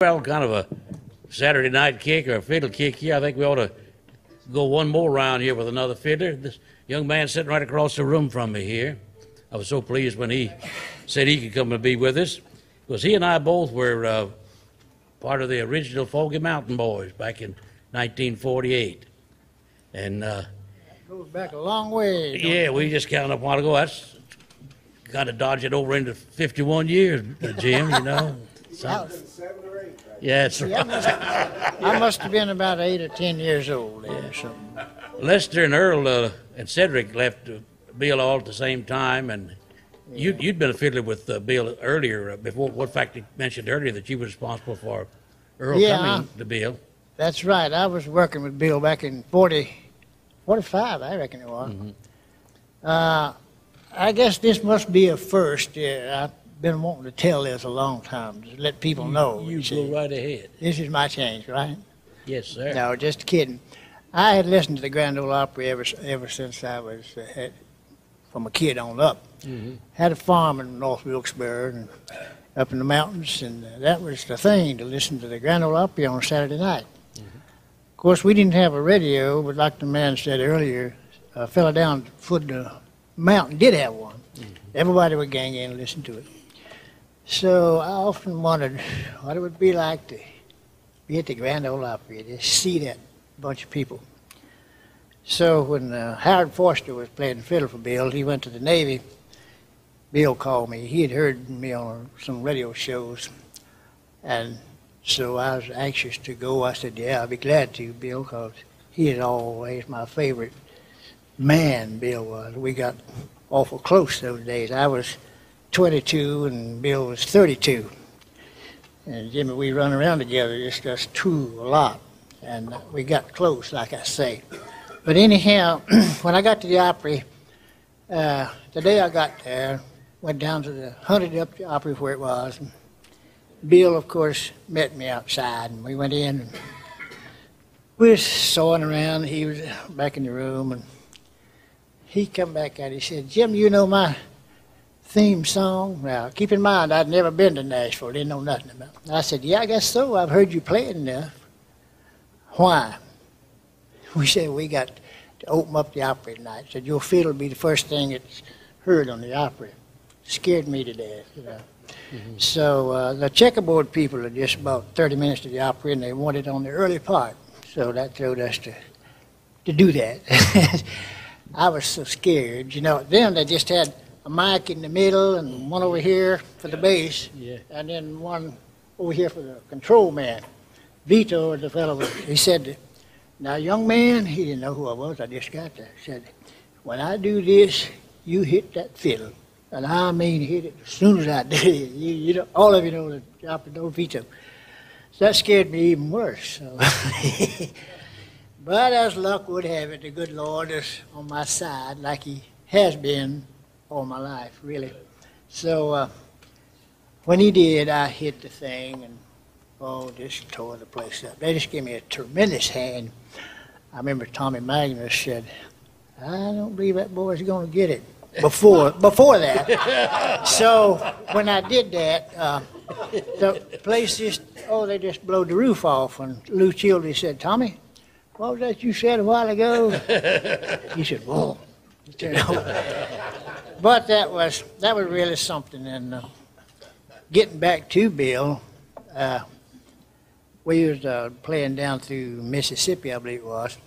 Well, kind of a Saturday night kick or a fiddle kick here. I think we ought to go one more round here with another fiddler. This young man sitting right across the room from me here. I was so pleased when he said he could come and be with us, because he and I both were part of the original Foggy Mountain Boys back in 1948. And that goes back a long way. Yeah, we just counted up a while ago. That's kind of dodged it over into 51 years, Jim, you know. So, yeah, that's right. I must have been about 8 or 10 years old then. So. Lester and Earl and Cedric left Bill all at the same time, and you'd been a fiddler with Bill earlier. Before, what fact you mentioned earlier that you were responsible for Earl coming to Bill. That's right. I was working with Bill back in 45, I reckon it was. Mm-hmm. I guess this must be a first. Yeah, I've been wanting to tell this a long time, to let people know. You go right ahead. This is my change, right? Yes, sir. No, just kidding. I had listened to the Grand Ole Opry ever since I was from a kid on up. Mm-hmm. Had a farm in North Wilkesboro and up in the mountains, and that was the thing, to listen to the Grand Ole Opry on a Saturday night. Mm-hmm. Of course, we didn't have a radio, but like the man said earlier, a fella down the foot of the mountain did have one. Mm-hmm. Everybody would gang in and listen to it. So I often wondered what it would be like to be at the Grand Ole Opry, to see that bunch of people. So when Howard Forster was playing fiddle for Bill, he went to the Navy. Bill called me. He had heard me on some radio shows, and so I was anxious to go. I said, yeah, I'll be glad to, Bill, because he is always my favorite man, Bill was. We got awful close those days. I was 22 and Bill was 32. And Jimmy, we run around together, just us two a lot. And we got close, like I say. But anyhow, when I got to the Opry, the day I got there, went down to the, hunted up the Opry where it was. And Bill, of course, met me outside, and we went in. And we were sawing around. He was back in the room, and he come back out. He said, Jim, you know my theme song? Now, keep in mind, I'd never been to Nashville. Didn't know nothing about it. I said, yeah, I guess so. I've heard you play it enough. Why? We said, we got to open up the Opry tonight. Said, your fiddle will be the first thing that's heard on the Opry. Scared me to death, you know. Mm-hmm. So the checkerboard people had just about 30 minutes to the Opry, and they wanted on the early part. So that throwed us to do that. I was so scared. You know, then they just had a mic in the middle and one over here for the bass, and then one over here for the control man. Vito, the fellow, he said, now, young man, he didn't know who I was. I just got there. He said, when I do this, you hit that fiddle. And I mean hit it as soon as I did it. You know, all of you know the Opry know Vito. So that scared me even worse. So. But as luck would have it, the good Lord is on my side, like he has been all my life, really. So when he did, I hit the thing, and just tore the place up. They just gave me a tremendous hand. I remember Tommy Magnus said, I don't believe that boy's going to get it before that. So when I did that, the place just, they just blowed the roof off. And Lou Childry said, Tommy, what was that you said a while ago? He said, whoa. But that was really something. And getting back to Bill, we was playing down through Mississippi, I believe it was.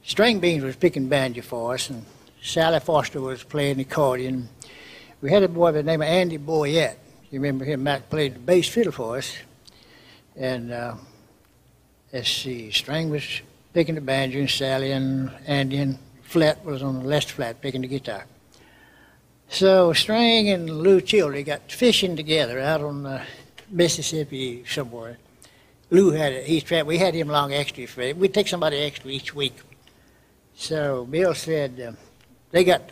String Beans was picking banjo for us, and Sally Foster was playing the accordion. We had a boy by the name of Andy Boyette. You remember him? Mac played the bass fiddle for us. And let's see, String was picking the banjo, and Sally and Andy and Flat was on the left flat picking the guitar. So String and Lou Childry got fishing together out on the Mississippi somewhere. Lou had it. We had him along extra for it. We'd take somebody extra each week. So Bill said they got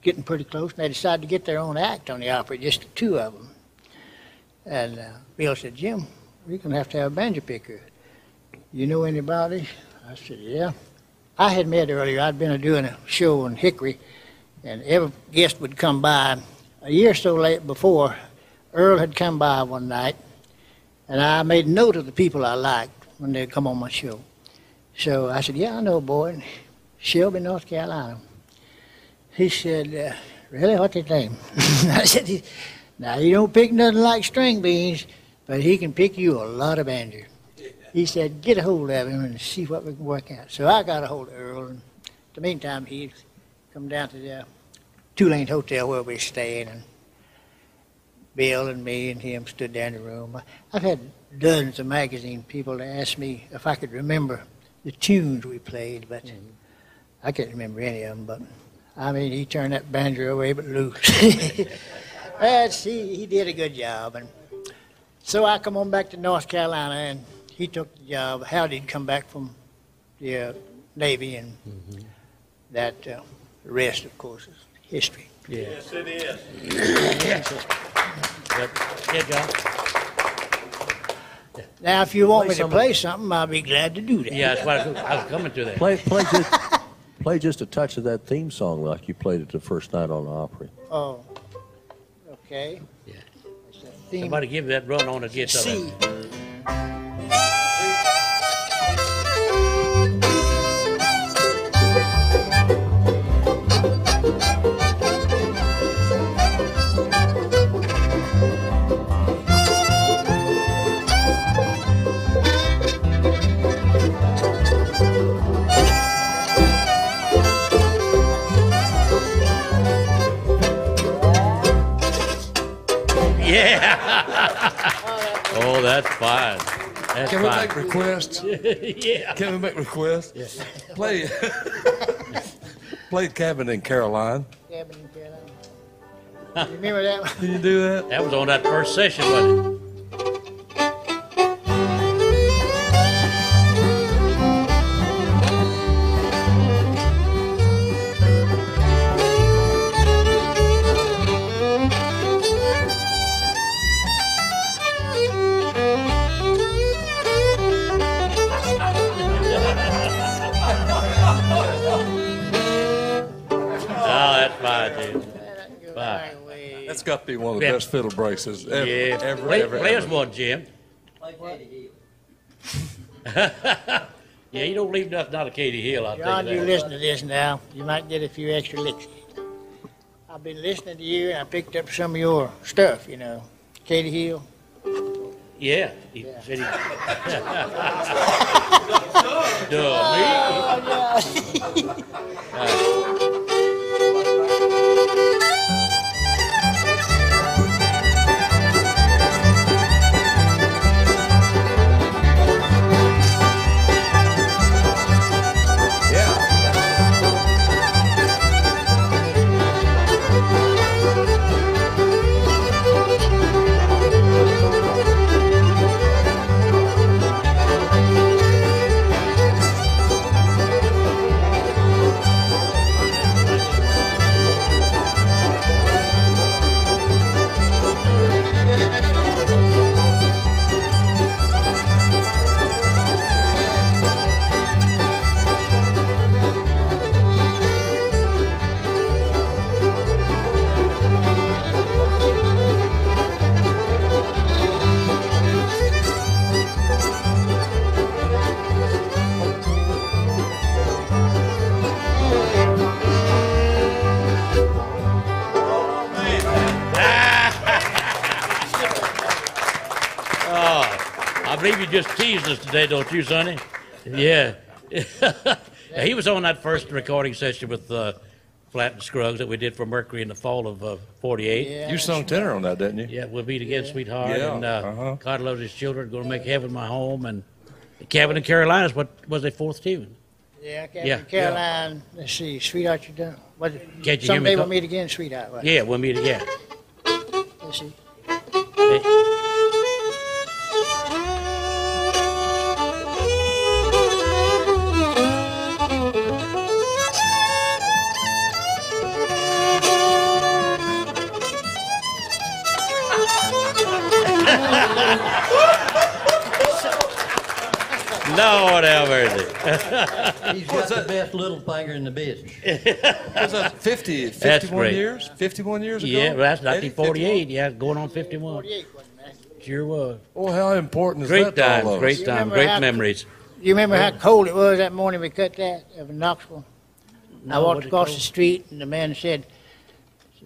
getting pretty close, and they decided to get their own act on the Opry, just the two of them. And Bill said, Jim, we're going to have a banjo picker. You know anybody? I said, yeah. I had met earlier. I'd been doing a show in Hickory, and every guest would come by. A year or so late before, Earl had come by one night, And I made note of the people I liked when they come on my show. So I said, yeah, I know a boy in Shelby, North Carolina. He said, really, what's his name? I said, now he don't pick nothing like string beans, but he can pick you a lot of banjo. He said, get a hold of him and see what we can work out. So I got a hold of Earl, and in the meantime, he'd come down to the two-lane hotel where we were staying, and Bill and me and him stood there in the room. I've had dozens of magazine people ask me if I could remember the tunes we played, but I can't remember any of them. But I mean, he turned that banjo away but loose. He did a good job. And so I come on back to North Carolina, and he took the job. Howdy'd come back from the Navy, and that the rest, of course, is history. Yeah. Yes, it is. Yeah, John. Now, if you want me to play something, I'll be glad to do that. Yeah, that's what I was coming to that. Play just a touch of that theme song like you played it the first night on the Opry. Oh, okay. Yeah. It's a theme. Somebody give that run on the guitar. C. Yeah. Oh, that's fine. That's Can we fine. make requests? Yeah. Can we make requests? Yeah. Play, play Cabin in Carline. Cabin in Carolina. You remember that one? Can you do that? That was on that first session, wasn't it? That's got to be one of the Yeah. best fiddle braces ever, Yeah. ever, play, ever, play us ever. one, Jim. Yeah, you don't leave nothing out of Katie Hill, I'll John, tell you you that. listen to this now. You might get a few extra licks. I've been listening to you, and I picked up some of your stuff, you know. Katie Hill. Yeah. He said he... Duh, I believe you just teased us today, don't you, Sonny? Yeah. Yeah, he was on that first recording session with Flat and Scruggs that we did for Mercury in the fall of '48. Yeah, You sung tenor on that, didn't you? Yeah, We'll Meet Again, Sweetheart, Yeah, and uh-huh. God Loves His Children, Gonna Make Heaven My Home, and Cabin in Carolina is what was their fourth tune. Yeah, Cabin Yeah. in Caroline. Let's see, Sweetheart, you done? What? Can't you hear me Someday we'll call- meet again, Sweetheart. What? Yeah, We'll Meet Again. Let's see. Hey. Lord have mercy. He's got the best little finger in the business. Was that 50, That's 51 great. years? 51 years ago? Yeah, well, that's Eddie, 1948. Yeah, going on 51. 48 wasn't that? Sure was. Well, how important is Great that to all times, of great us? times, remember great how- memories. You remember how cold it was that morning we cut that up in Knoxville? I No, walked what it across cold? the street and the man said,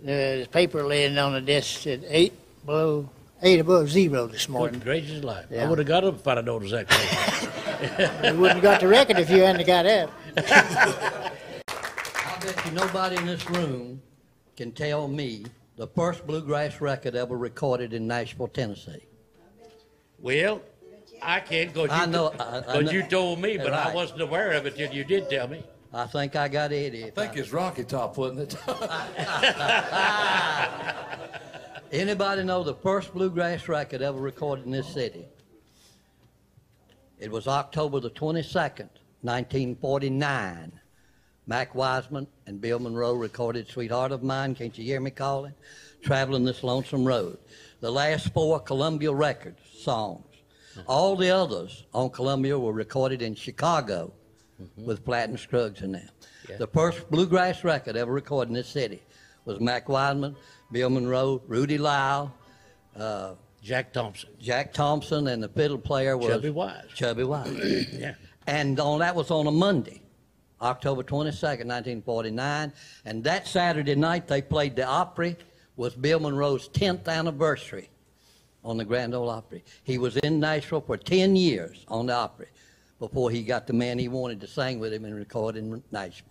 the paper laying on the desk said 8 above zero this morning. Good gracious life. I Yeah. would have got up if I'd have noticed that. Cold. You wouldn't have got the record if you hadn't got up. I bet you nobody in this room can tell me the first bluegrass record ever recorded in Nashville, Tennessee. Well, I can't go. I know. But you told me, but I Right. wasn't aware of it till you did tell me. I think I got Eddie. I think it's Rocky Top, wasn't it? Anybody know the first bluegrass record ever recorded in this city? It was October the 22nd, 1949. Mac Wiseman and Bill Monroe recorded Sweetheart of Mine, Can't You Hear Me Calling? Traveling This Lonesome Road. The last 4 Columbia Records songs. All the others on Columbia were recorded in Chicago with Platt and Scruggs in them. Yeah. The first bluegrass record ever recorded in this city was Mac Wiseman, Bill Monroe, Rudy Lyle, Jack Thompson. Jack Thompson, and the fiddle player was Chubby Wise. Chubby Wise. Yeah. And that was on a Monday, October 22nd, 1949. And that Saturday night they played the Opry, was Bill Monroe's 10th anniversary on the Grand Ole Opry. He was in Nashville for 10 years on the Opry before he got the man he wanted to sing with him and record in Nashville.